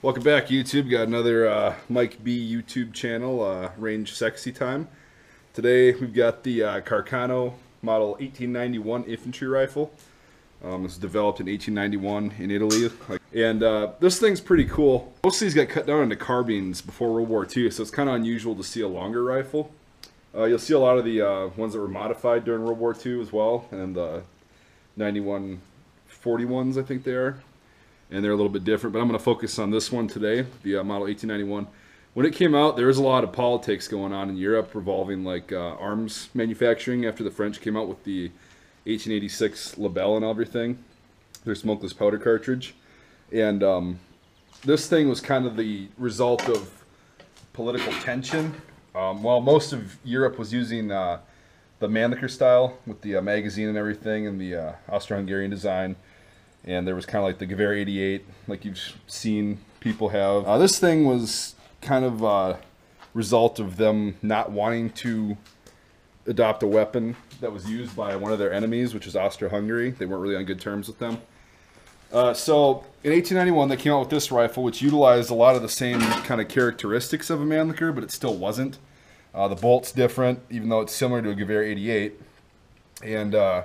Welcome back, YouTube. Got another Mike B YouTube channel, Range Sexy Time. Today we've got the Carcano model 1891 infantry rifle. It was developed in 1891 in Italy. And this thing's pretty cool. Most of these got cut down into carbines before World War II, so it's kind of unusual to see a longer rifle. You'll see a lot of the ones that were modified during World War II as well, and the 9141s, I think they are. And they're a little bit different, but I'm going to focus on this one today, the model 1891. When it came out, there was a lot of politics going on in Europe revolving arms manufacturing after the French came out with the 1886 Lebel and everything, their smokeless powder cartridge. And this thing was kind of the result of political tension. While most of Europe was using the Mannlicher style with the magazine and everything and the Austro-Hungarian design, and there was kind of like the Gewehr 88, like you've seen people have. This thing was kind of a result of them not wanting to adopt a weapon that was used by one of their enemies, which is Austro-Hungary. They weren't really on good terms with them. So in 1891, they came out with this rifle, which utilized a lot of the same kind of characteristics of a Mannlicher, but it still wasn't. The bolt's different, even though it's similar to a Gewehr 88. And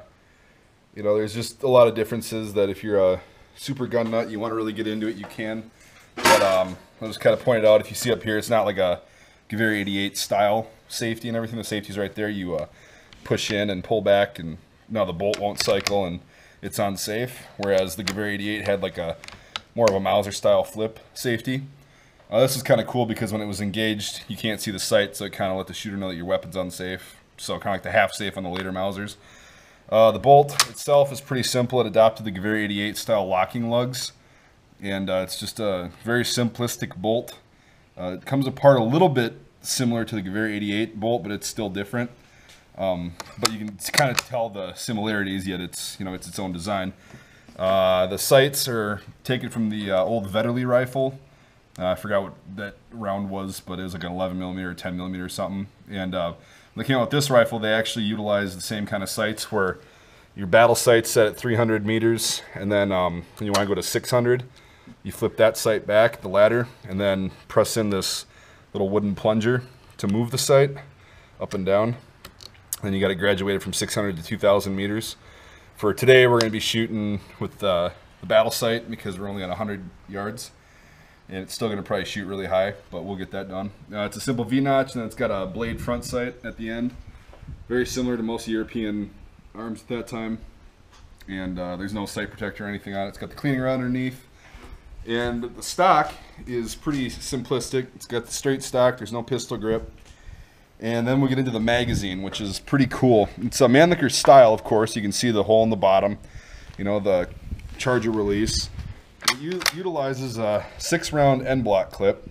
you know, there's just a lot of differences that if you're a super gun nut, you want to really get into it, you can. But I'll just kind of point it out. If you see up here, it's not like a Gewehr 88 style safety and everything. The safety's right there. You push in and pull back, and now the bolt won't cycle, and it's unsafe. Whereas the Gewehr 88 had like a more of a Mauser style flip safety. This is kind of cool because when it was engaged, you can't see the sight, so it kind of let the shooter know that your weapon's unsafe. So kind of like the half safe on the later Mausers. The bolt itself is pretty simple. It adopted the Gewehr 88 style locking lugs, and it's just a very simplistic bolt. It comes apart a little bit similar to the Gewehr 88 bolt, but it's still different. But you can kind of tell the similarities, yet it's its own design. The sights are taken from the old Vetterli rifle. I forgot what that round was, but it was like an 11mm or 10mm or something. And when they came out with this rifle, they actually utilized the same kind of sights where your battle sight's set at 300 meters, and then when you want to go to 600, you flip that sight back, the ladder, and then press in this little wooden plunger to move the sight up and down. Then you got it graduated from 600 to 2,000 meters. For today, we're going to be shooting with the battle sight because we're only at 100 yards. And it's still going to probably shoot really high, but we'll get that done. It's a simple V-notch, and then it's got a blade front sight at the end. Very similar to most European arms at that time. And there's no sight protector or anything on it. It's got the cleaning rod underneath. And the stock is pretty simplistic. It's got the straight stock. There's no pistol grip. And then we get into the magazine, which is pretty cool. It's a Mannlicher style, of course. You can see the hole in the bottom. You know, the charger release. It utilizes a 6-round end block clip,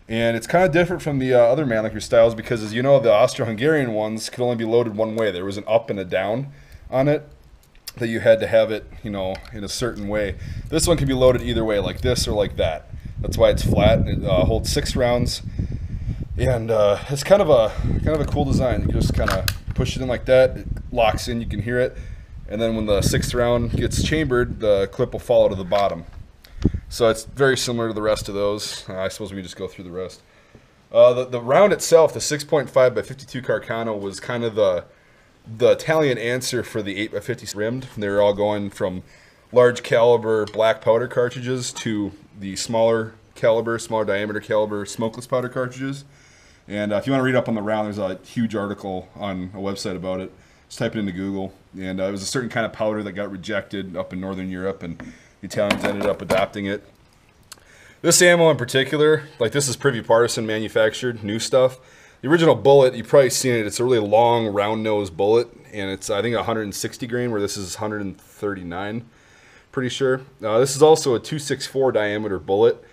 and it's kind of different from the other Mannlicher styles because, as you know, the Austro-Hungarian ones could only be loaded one way. There was an up and a down on it that you had to have it, you know, in a certain way. This one can be loaded either way, like this or like that. That's why it's flat, and it holds 6 rounds, and it's kind of a cool design. You just kind of push it in like that, it locks in, you can hear it. And then when the 6th round gets chambered, the clip will fall to the bottom. So it's very similar to the rest of those. I suppose we can just go through the rest. The round itself, the 6.5 by 52 Carcano, was kind of the Italian answer for the 8 by 50 rimmed. They were all going from large caliber black powder cartridges to the smaller diameter caliber smokeless powder cartridges. And if you want to read up on the round, there's a huge article on a website about it. Just type it into Google, and it was a certain kind of powder that got rejected up in Northern Europe, and the Italians ended up adopting it. This ammo in particular, like this is Privy Partisan manufactured, new stuff. The original bullet, you've probably seen it, it's a really long round-nosed bullet, and it's, I think, 160 grain, where this is 139, pretty sure. This is also a 264 diameter bullet,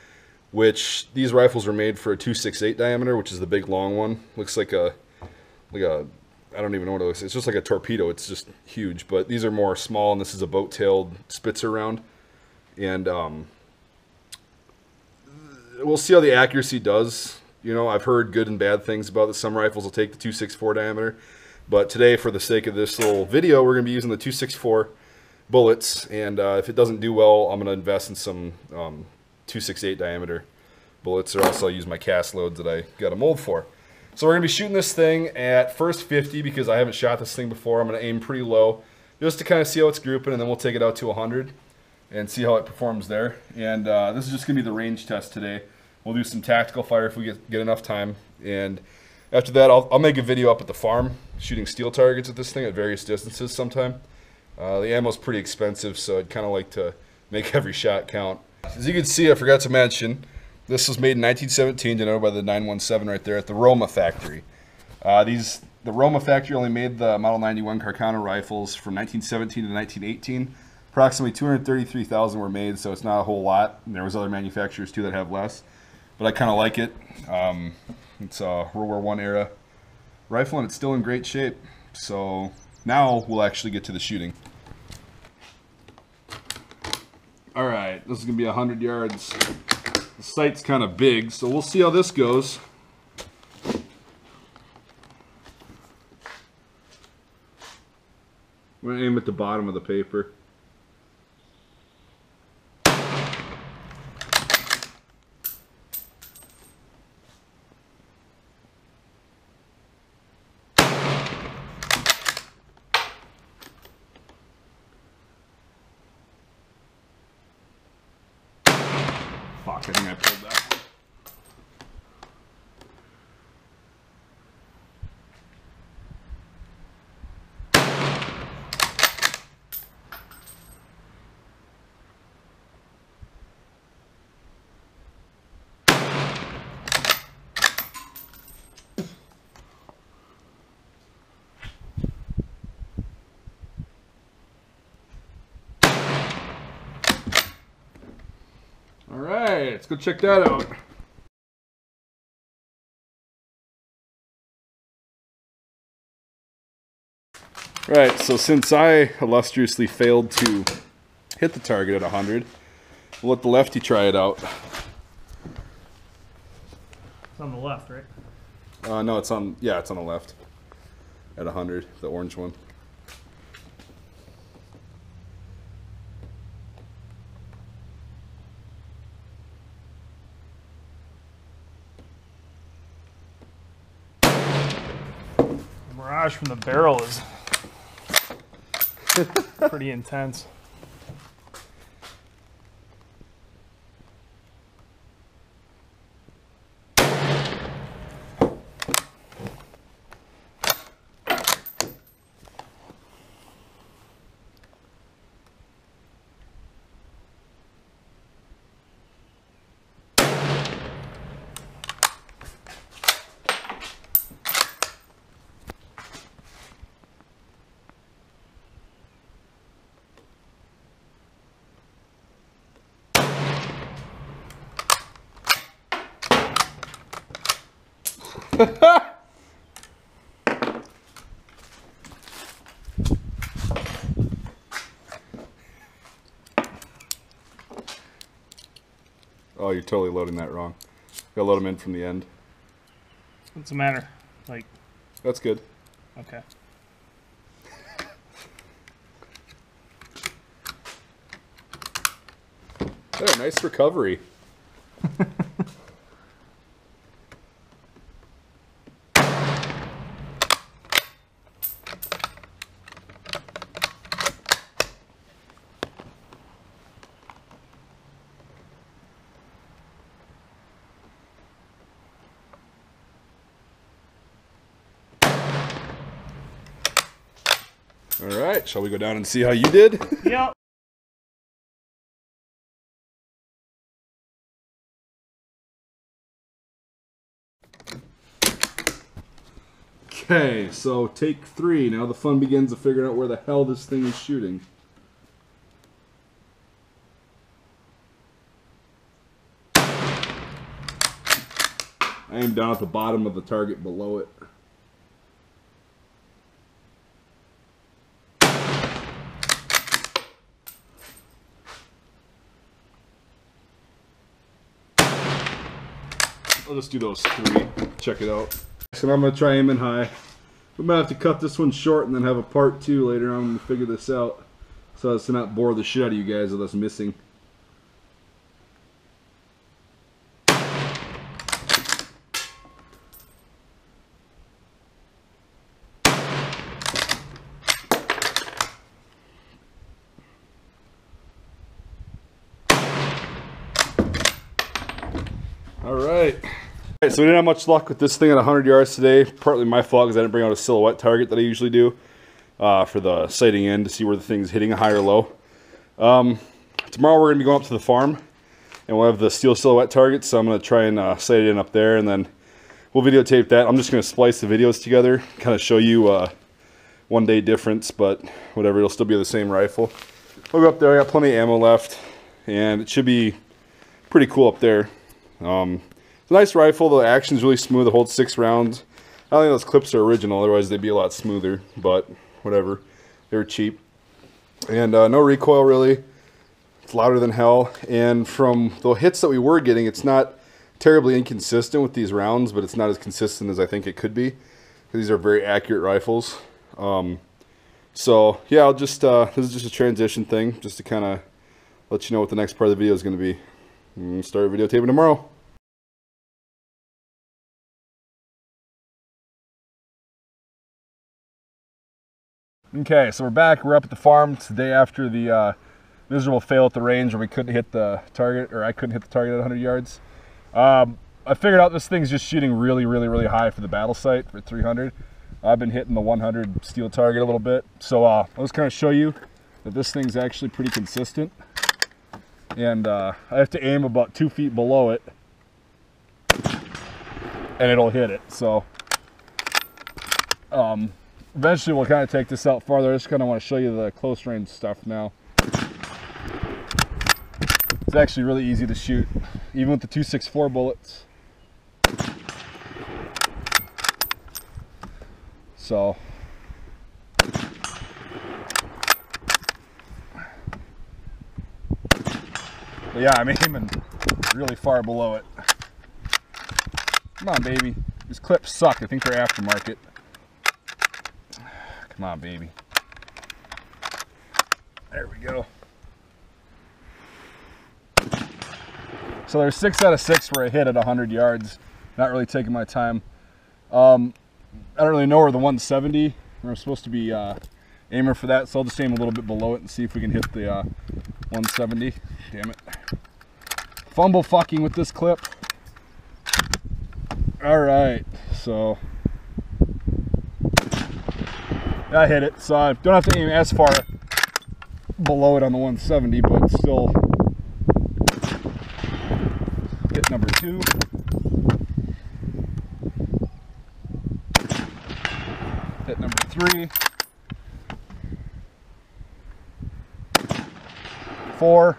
which these rifles were made for a 268 diameter, which is the big long one. Looks like a I don't even know what it looks like. It's just like a torpedo. It's just huge. But these are more small, and this is a boat-tailed Spitzer round. And we'll see how the accuracy does. You know, I've heard good and bad things about this. Some rifles will take the 264 diameter. But today, for the sake of this little video, we're going to be using the 264 bullets. And if it doesn't do well, I'm going to invest in some .268 diameter bullets, or else I'll use my cast loads that I got a mold for. So we're going to be shooting this thing at first 50 because I haven't shot this thing before. I'm going to aim pretty low just to kind of see how it's grouping, and then we'll take it out to 100 and see how it performs there. And this is just going to be the range test today. We'll do some tactical fire if we get enough time. And after that, I'll make a video up at the farm shooting steel targets at this thing at various distances sometime. The ammo's pretty expensive, so I'd kind of like to make every shot count. As you can see, I forgot to mention, this was made in 1917, denoted by the 917 right there, at the Roma factory. The Roma factory only made the Model 91 Carcano rifles from 1917 to 1918. Approximately 233,000 were made, so it's not a whole lot. And there was other manufacturers too that have less, but I kind of like it. It's a World War I era rifle, and it's still in great shape. So now we'll actually get to the shooting. All right, this is gonna be 100 yards. The sight's kind of big, so we'll see how this goes. I'm gonna aim at the bottom of the paper. Fuck, I think I pulled that one. All right, let's go check that out. Right, so since I illustriously failed to hit the target at 100, we'll let the lefty try it out. It's on the left, right? No, it's on the left at 100, the orange one. Mirage from the barrel is pretty intense. Oh, you're totally loading that wrong. Gotta load them in from the end. What's the matter? Like, That's good. okay. Yeah, nice recovery. All right, shall we go down and see how you did? Yep. Okay, so take 3. Now the fun begins of figuring out where the hell this thing is shooting. I aim down at the bottom of the target below it. I'll just do those 3. Check it out. So I'm going to try aiming high. We might have to cut this one short and then have a part 2 later on to figure this out, so as to not bore the shit out of you guys with us missing. All right. So we didn't have much luck with this thing at 100 yards today. Partly my fault because I didn't bring out a silhouette target that I usually do for the sighting in to see where the thing's hitting a high or low. Tomorrow we're going to be going up to the farm and we'll have the steel silhouette target, so I'm going to try and sight it in up there, and then we'll videotape that. I'm just going to splice the videos together, kind of show you one day difference, but whatever, it'll still be the same rifle. We'll go up there, I got plenty of ammo left, and it should be pretty cool up there. It's a nice rifle, the action's really smooth, it holds 6 rounds. I don't think those clips are original, otherwise they'd be a lot smoother, but whatever, they were cheap. And no recoil really, it's louder than hell, and from the hits that we were getting, it's not terribly inconsistent with these rounds, but it's not as consistent as I think it could be, because these are very accurate rifles. So yeah, I'll just this is just a transition thing, just to kind of let you know what the next part of the video is going to be. Start videotaping tomorrow. Okay, so we're back. We're up at the farm. It's the day after the miserable fail at the range where we couldn't hit the target, or I couldn't hit the target at 100 yards. I figured out this thing's just shooting really high for the battle sight for 300. I've been hitting the 100 steel target a little bit, so I'll just kind of show you that this thing's actually pretty consistent. And I have to aim about 2 feet below it, and it'll hit it. So eventually we'll kind of take this out farther. I just kind of want to show you the close range stuff now. It's actually really easy to shoot, even with the 264 bullets. So but yeah, I'm aiming really far below it. Come on, baby. These clips suck. I think they're aftermarket. Come on, baby. There we go. So there's 6 out of 6 where I hit at 100 yards. Not really taking my time. I don't really know where the 170, we're supposed to be aiming for that, so I'll just aim a little bit below it and see if we can hit the 170. Damn it. Fumble fucking with this clip. Alright, so I hit it, so I don't have to aim as far below it on the 170, but still hit number 2. Hit number 3. 4.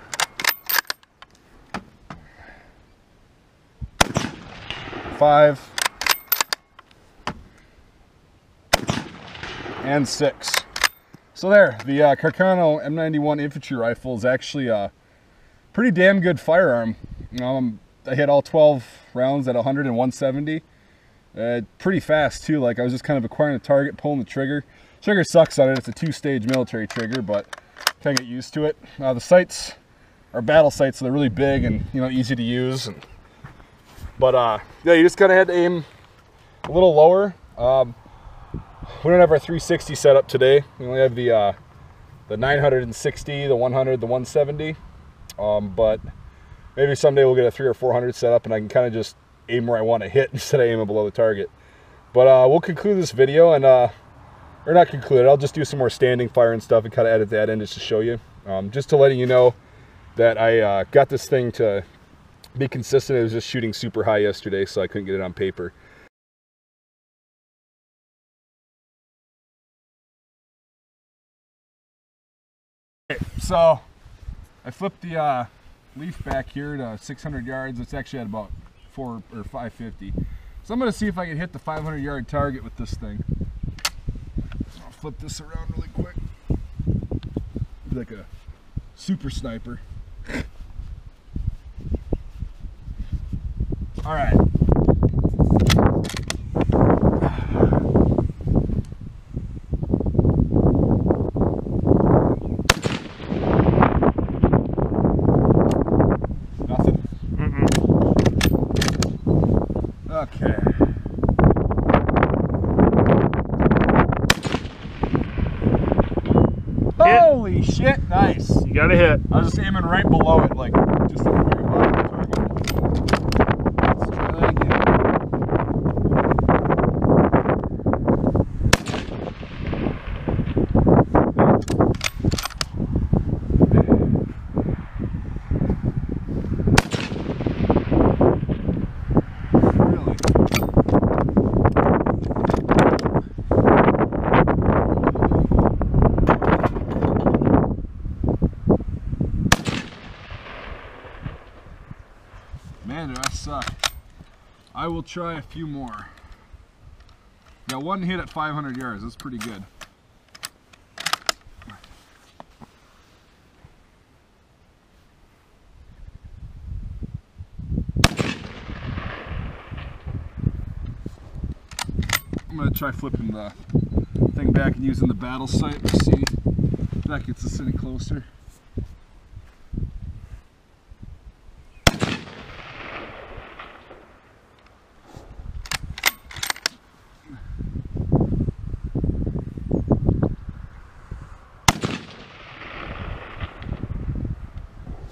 5. And 6. So there, the Carcano M91 infantry rifle is actually a pretty damn good firearm. I hit all 12 rounds at 100 and 170. Pretty fast too, like I was just kind of acquiring a target, pulling the trigger. Trigger sucks on it, it's a 2-stage military trigger, but kind of get used to it. The sights are battle sights, so they're really big and easy to use. But yeah, you just kind of had to aim a little lower. We don't have our 360 set up today. We only have the 960, the 100, the 170. But maybe someday we'll get a 300 or 400 set up and I can kind of just aim where I want to hit instead of aiming below the target. But we'll conclude this video and, or not conclude it, I'll just do some more standing fire and stuff and kind of edit that in just to show you. Just to letting you know that I got this thing to be consistent. It was just shooting super high yesterday, so I couldn't get it on paper. Okay, so I flipped the leaf back here to 600 yards. It's actually at about 4 or 550. So I'm going to see if I can hit the 500 yard target with this thing. I'll flip this around really quick. Like a super sniper. All right. Nothing? Okay. Holy shit, nice. You got to hit. I was just aiming right below it, like just at the very bottom of the target. I will try a few more. Got one hit at 500 yards. That's pretty good. I'm going to try flipping the thing back and using the battle sight to see if that gets us any closer.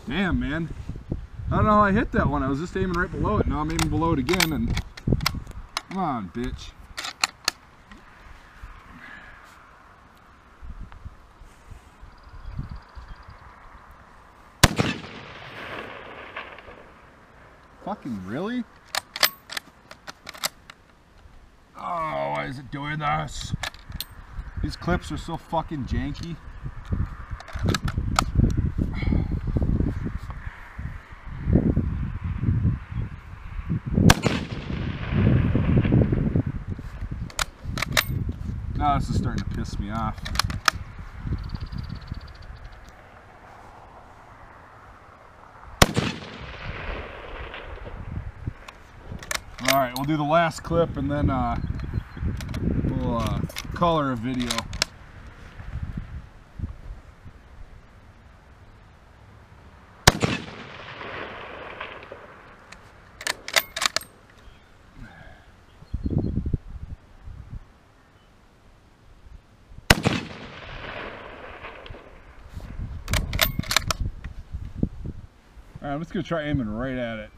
Damn, man. I don't know how I hit that one. I was just aiming right below it. Now I'm aiming below it again, and come on, bitch. Fucking really? Oh, why is it doing this? These clips are so fucking janky. Now this is starting to piss me off. Alright, we'll do the last clip and then we'll call her a video. Alright, I'm just going to try aiming right at it.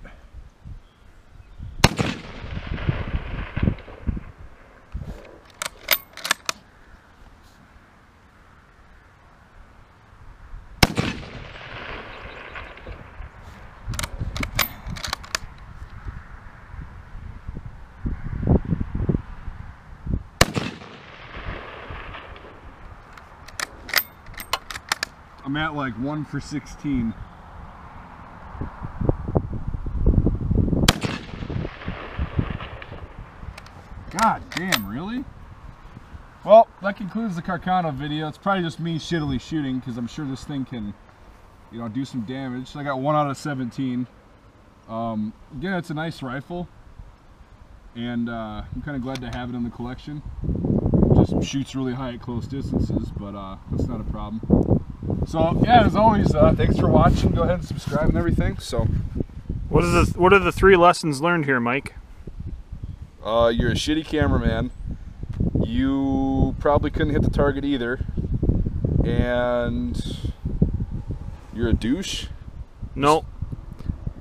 I'm at like 1 for 16. God damn, really? Well, that concludes the Carcano video. It's probably just me shittily shooting because I'm sure this thing can, you know, do some damage. I got 1 out of 17. Again, it's a nice rifle, and I'm kind of glad to have it in the collection. It just shoots really high at close distances, but that's not a problem. So yeah, as always, thanks for watching. Go ahead and subscribe and everything. So, What are the 3 lessons learned here, Mike? you're a shitty cameraman. You probably couldn't hit the target either, and you're a douche. No,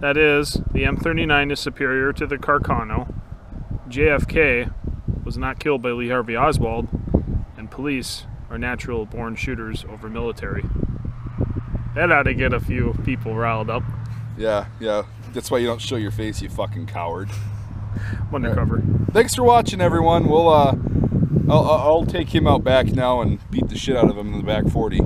that is, the M39 is superior to the Carcano. JFK was not killed by Lee Harvey Oswald, and police are natural-born shooters over military. That ought to get a few people riled up. Yeah, yeah. That's why you don't show your face, you fucking coward. Undercover. Thanks for watching, everyone. We'll I'll take him out back now and beat the shit out of him in the back 40.